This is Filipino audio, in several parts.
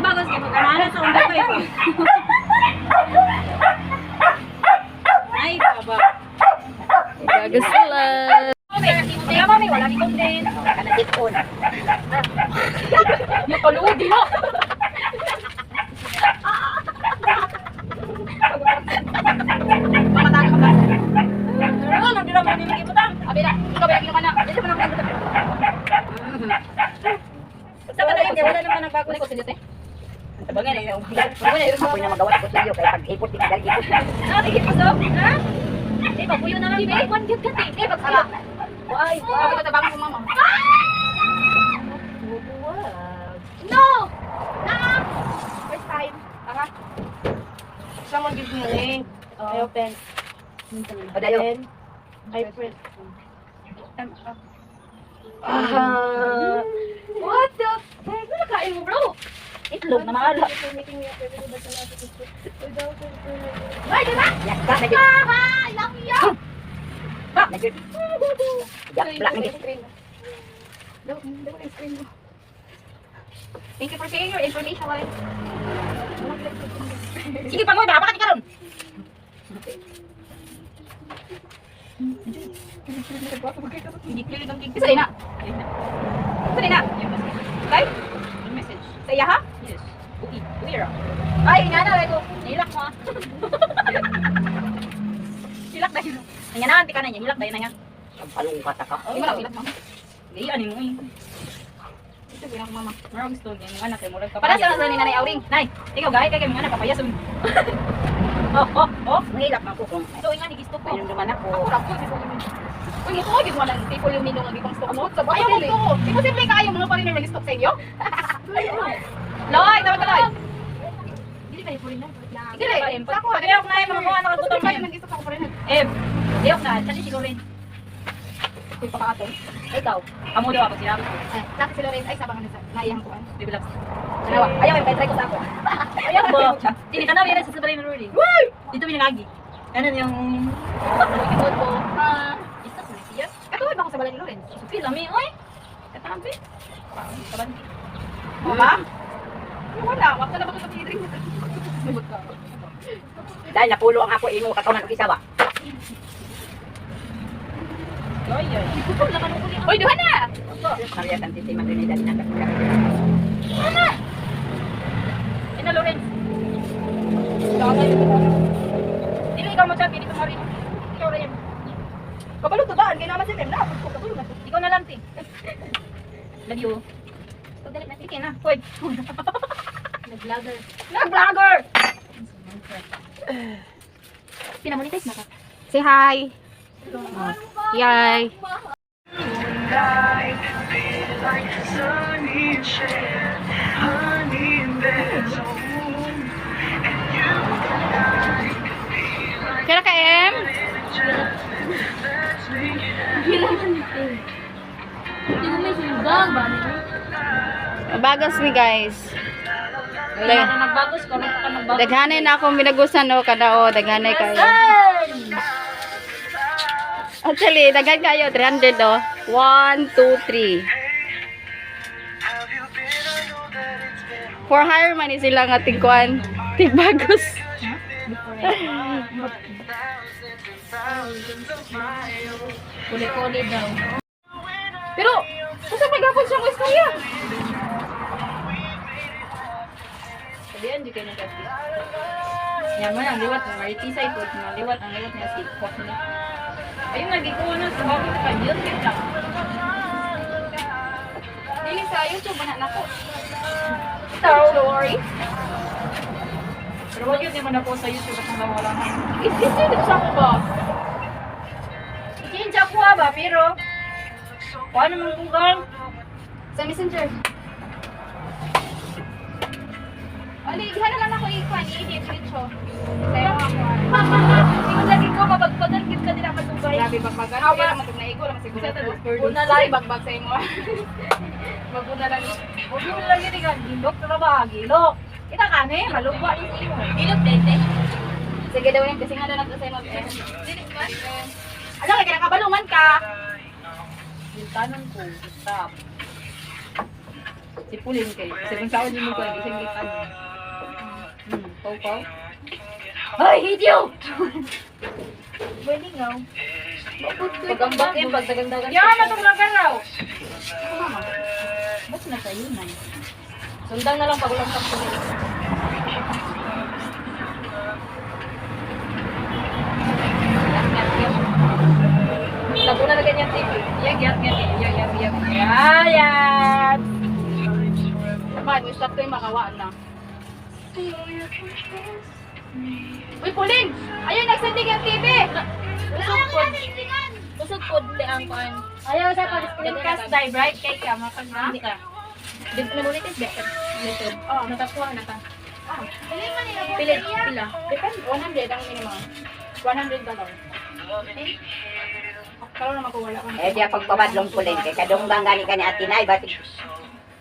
bagos kay pagkaranas sa undo kay. Ay, baba. Bagus sila. Wala may wala ni content. Kana tipon. Yung paluod mo. Mamatalo ka ba? Ano nang dira mo ni magibutang? Abi na, ikaw ba lagi na. Dili mo na magibutang. Sa ba na wala naman nang bago ko sa Bagay na yun. Ako na magawa ko sa iyo kaya pag-ipot di dali ipot. Sige po so. Ha? Eh papuyo na lang ba? One gift ka ti. Eh pagsala. Ay, ako na tabang ko mama. No. Na. First time. Aha. Someone gives me a link. I open. Then I press. What the heck? Ano kain mo, bro? Itlog na maala. Ay, diba? Yes, ba? I love you! Ba? Nagyot. Yak, black na screen. Thank you for sharing your information. Sige, pag mo, dapat ka ron. Hindi clear ang gig. Isa din na. Isa din na. Okay? Message. Sa iya ha? Yes. Okay. Clear. Ay, nga na. Nilak mo ha. Hilak dahil. Nga na, anti ka na niya. Hilak dahil na niya. Palungkat ka. Hindi mo lang hilak mo. Gayaan mo eh. Ito bilang mama. Marang gusto niya. Yung anak ay murag kapayas. Para sa ni Nanay Auring. Nay, ikaw gaya kay mga anak kapayas. Oh. Mahilak na ako kung. So, nga ni gusto ko. Ayun naman ako. Ako rako. Uy, ito ko ginawa lang. People yung ninong lagi pang stock mo. Ayaw mo to. Imposible ka ayaw mga pa rin yung nag-stock sa inyo. Loy, tama ka Loy. Dili kayo po rin lang. Dili. Ako, ayok na yung mga mga nakagutong kayo nag-stock ako pa rin. Ayok na. Kasi siguro rin. Uy, pakaaton. Ikaw. Amo daw ako sinabi ko. Laki si Lorenz. Ay, sabang na naiyang ko. Bibilak. Ayaw yung try ko sa ako. Ayaw mo. Dili ka na yan sa sabalay na Rory. Dito binangagi. Ano yung ikot ko. Isa ko siya. Katuloy ba ako sa balay ni Lorenz? Supi lami, oy. Katampi. Kabanti. Mama? Wala, wag ka na ba ito sa drink? Dahil napulo ang ako imo kakaunan og isa ba? Oy. Oy, duha na. Maria Santísima Trinidad na kakula. Ana. Ina Lorenz. Dili ikaw mo chat dito mari. Ikaw rin. Kabalo to daan kay naman si Mem na. Kabalo na. Ikaw na lang ti. Love you. Pagdali na sige na. Hoy. Nag-vlogger. Pinamonetize na ka. Say hi. Yay. Kira ka em? Bagas ni guys. Nagbagos ka nagbagos. Daghanay na akong binagusan o kada o daghanay kayo. Actually, daghan kayo 300 o. 1, 2, 3. For hire man is sila nga tingkuan. Tigbagos. Kuli-kuli daw. Pero, kasi magapon siya ko istorya. Sabihan di kayo nag-kasi. Yan mo ang liwat ng maritisay ko. Liwat ang liwat niya si Kok niya. Ayun lagi ko na sa bakit ka YouTube lang. Dili sa YouTube na nako. Story. Pero wag yun naman ako sa YouTube at nang wala na. Dito sa ko ba? Ikinja ko ba pero paano man Google? Sa Messenger. Ali, diha na lang ako i-edit video. Sayo ako. Ingon lagi ko mapagpagan gid ka dila matubay. Grabe bagbagan. Awa na matug naigo lang siguro. Una lang bagbag sa imo. Maguna lang. Huwag mo lang yun nga, gilok na ba? Gilok. Kita ka na eh, malugwa din sa imo. Gilok, dente. Sige daw yan kasi nga na sa imo. Ano, kaya kinakabalungan ka. Gintanan ko, stop. Si Pulin kay. Kasi kung saan din mo ko, hindi siya gikan. Pau. Hoy, hit you! Pwede nga. Pagambak yan, pagdagandagan. Yan, matulagan raw. Mama, ba't na sa'yo na? Sundan na lang pag ulang tapos. Lago na na ganyan TV. Yag. Ayat! Naman, may stop ko yung makawaan na. Uy, Pauline! Ayun, nagsandig yung TV! Busog po di ang kuan. Ayaw sa Podcast die bright kay ka makagandi ka. Dito na ulit is better. YouTube. Oh, natapuan na ka. Pila pila. Depende, 100 ang minimum. $100. Kalau naman ko wala kang. Eh, diya pagpabadlong Pulin. Kaya kadunggang gani ka ni Atinay. Ba't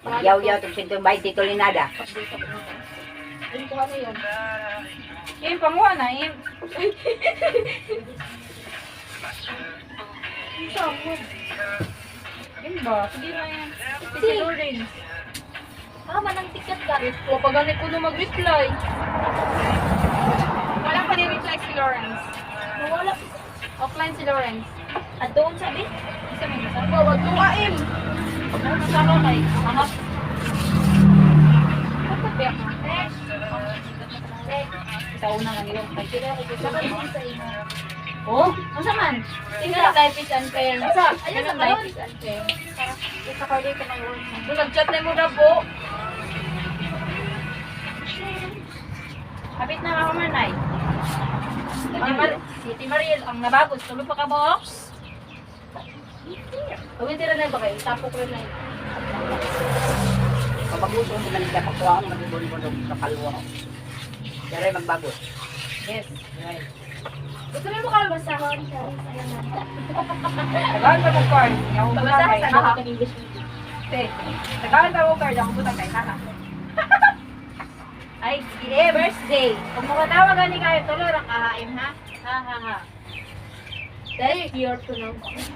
yaw-yaw itong sintumbay dito linada. Hindi ko ano yun. Yung panguha na yung Yun ba? Sige na yan. Si Lawrence. Manang ticket ka. O, pag ganit ko na mag-reply. Wala pa ni-reply si Lawrence. Nawala. Offline si Lawrence. At doon sabi? Isa may nasa. Wag tuwain! Ano nasama kay? Hanap. Bakit ba ako? Sa una nga nilong. Ay, sila ako gusto ko sa ino. Oh, ano man? Tingnan tayo fish and fair. Ayun na tayo fish and fair. Ikakarli ko na yun. Doon nag-chat na mo na po. Kapit na ako manay. Si Mariel, ang nabagos. Tuloy pa ka box? Gawin tira na ba kayo? Tapo ko na yun. Pabaguso mo na niya pakuha ang magibulong sa kalwa. Kaya magbagos. Yes. Right. Gusto mo kalabasahon? Tagaan pa ng card. Yung Babasahan sa Haha. mga English. Tagaan pa ng card. Ako butang kay Haha. Ay, sige, birthday. Kung makatawagan ni kayo, tuloy ang kahaim, ha? Ha, ha, ha. That's your pronunciation.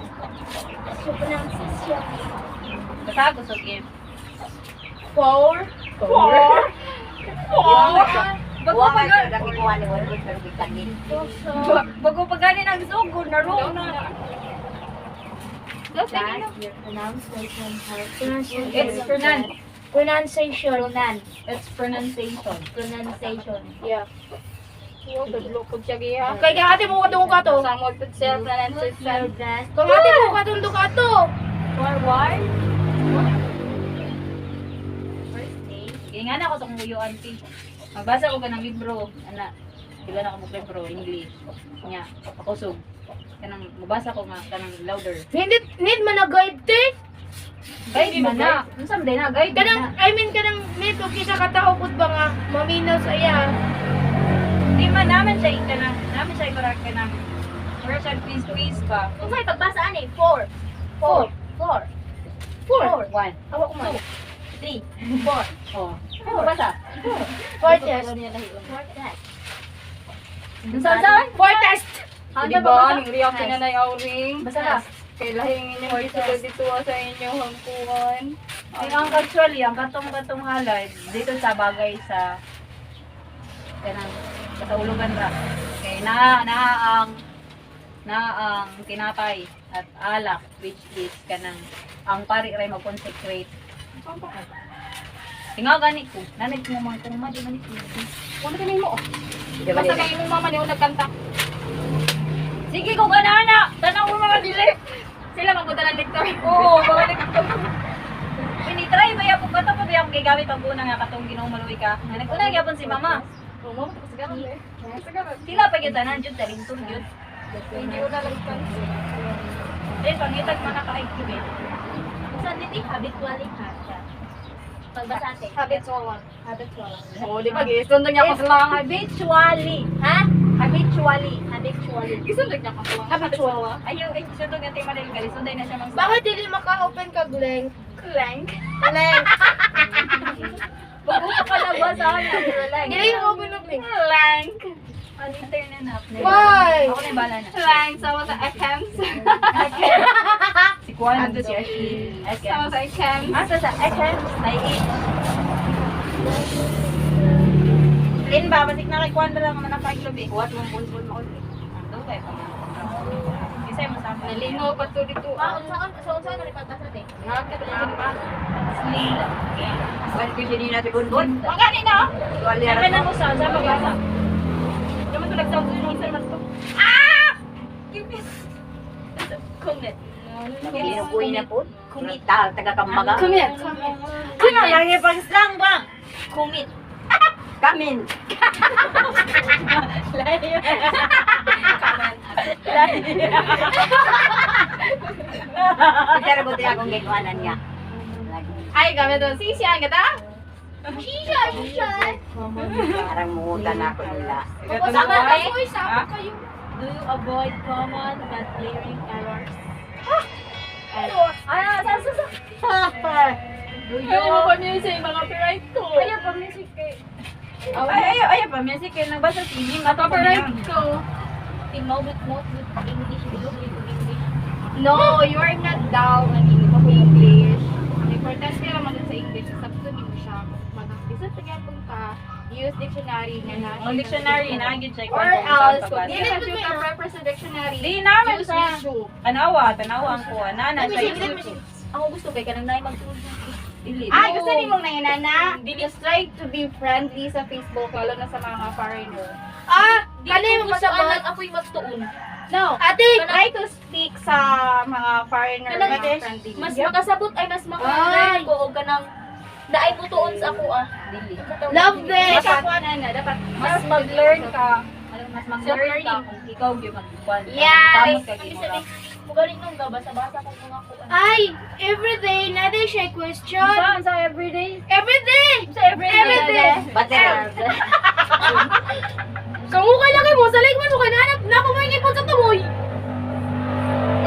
Basta gusto gift. Four. Bago pa gani. Lagi kuha ni Wal pero bitanin. Bago pa gani ng sugod na ro na. That's Your pronunciation. It's pronunciation. It's pronunciation. Pronunciation. Yeah. Yo, dadlo ko siya giya. Kay ate mo katong ka to. Samot pud siya pronunciation. Kung ate mo katong ka to. Forward. Birthday. Sige nga na ako sa kumuyo, auntie. Magbasa ko ka ng libro. Ana, sila na ako libro, English. Nya, pakusog. Kanang mabasa ko nga, kanang louder. Need man na guide te. Guide man na. Unsam din na, guide Kanang na. I mean kanang neto kita katao pud ba nga maminaw sa iya. Di man namin siya kanang, namin siya ikarak kanang first and quiz ba? Kung may pagbasa ani, 4. 4. 4. 1. Hawak ko man. 3. 4. Oh. Ano basa? For test. Saan? For test. Di ba? Ning reaction na nay awring. Basa ka. Kay lahing inyo dito sa inyong hangkuhan. Ay, ang actually, ang katong-katong halay, dito sa bagay sa kanang katulugan ra. Kay ang tinapay at alak, which is kanang ang pari ray mag-consecrate. Tinga gani ko, nanay ko man kung madi man ko. Wala ka mo. Di ba Basta nila? kay imong mama niyo nagkanta. Sige ko ganana, tanaw mo mga dili. Sila magpunta ng lector. Oo, mga nagtutog. Pinitry ba yung bato pa ba yung gigamit ang una nga katong Ginoong Maluwi ka? Naguna gyapon si mama. Mama tapos ganun eh. Siguro. Sila pa gyud tanan jud talingtod jud. Hindi ko na nagkanta. Eh pangitag man ka IQ eh. Sa diti habitually ha. Pagbasa ate. Habitual. Habitual. Oh, di ba gisundog niya ko sa lang. Habitually. Ha? Habitually. Gisundog niya ko sa lang. Habitual. Ayaw, ay, sundog nga tayo madali ka. Sunday na siya mag- Bakit dili maka-open ka blank? Clank. Blank. Bago ka palabasahan na. Dili mo open na blank. Clank. Ang internet na. Why? Ako na yung bala na. Clank sa mga accounts. Si kuan Ando si Ashley. SM. Sa SM. Asa sa SM? Nai. Lin ba basik na kay kuan lang man pa club eh. Kuwat mong bulbul mo ulit. Ando kay pa. Isa mo sa Nalingaw pa to dito. Unsa na lipat sa te? Kuwan ko siya din natin bulbul. Magani na. Tuwali Saka harap na mo. mo sa pagbasa. Naman to nagsaw ko yung man to. Kumit. Kinukuhi na po. Kumita, taga-kambaga. Kumit. Sino lagi pang slang ba? Kumit. Kamin. Isa na buti akong gikuanan niya. Ay, kami to. Sisiyan ka ta? Parang mungutan na ako nila. Sama kayo. Sama kayo. Do you avoid common but glaring errors? Do you Ayaw mo pa music, mga copyright ko. Ayaw pa music kay. Ayaw pa music kay nagbasa sa TV nga Copyright ko. Mode with English below with English. No, you are not down. Hindi mo ko English. Ang importante naman sa English, substitute mo siya. Mag-isa sa gatong ka, use dictionary na na. Ang dictionary na gid check Or else, kung hindi na siya ka-reference sa dictionary, Di naman use sa- issue. Tanawa ang ko ana sa YouTube. Ako gusto kay kanang naay magtulog. Dili. Ah, gusto ni mong nanginana? Just try to be friendly sa Facebook, lalo na sa mga foreigner. Ah, Dili kanay ko mo gusto sa anak ako'y magtuon. No. Ate, Try to speak sa mga foreigner, Kanang- mga friendly. mas makasabot ay mas Ay. makakalain ko og kanang naay mo tuon sa ako ah. Dili. Love this. Dapat, dapat Mas mag-learn ka. Mas mag-learn ka kung ikaw gyud magkuan. Yeah. Kamot ka gyud mo. Mugaling nung basa-basa ko mga kuan. Ay, everyday, na din siya question. Sa everyday. Everyday! Sa everyday. Everyday! Bater. Kamukha laki mo, sa mo ka nahanap na ako may ngipon sa tumoy.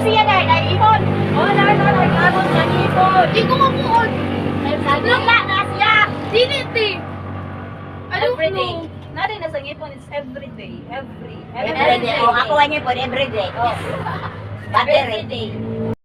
Kasi yan ay, naihon. Oh, nagkabot sa ipon. Di ko mamuon. Lula na siya. Diniti. I don't Everyday. know. Nari na sa ngipon, it's everyday. Everyday. Oh, ako ang po everyday. Oh. Bater. Everyday.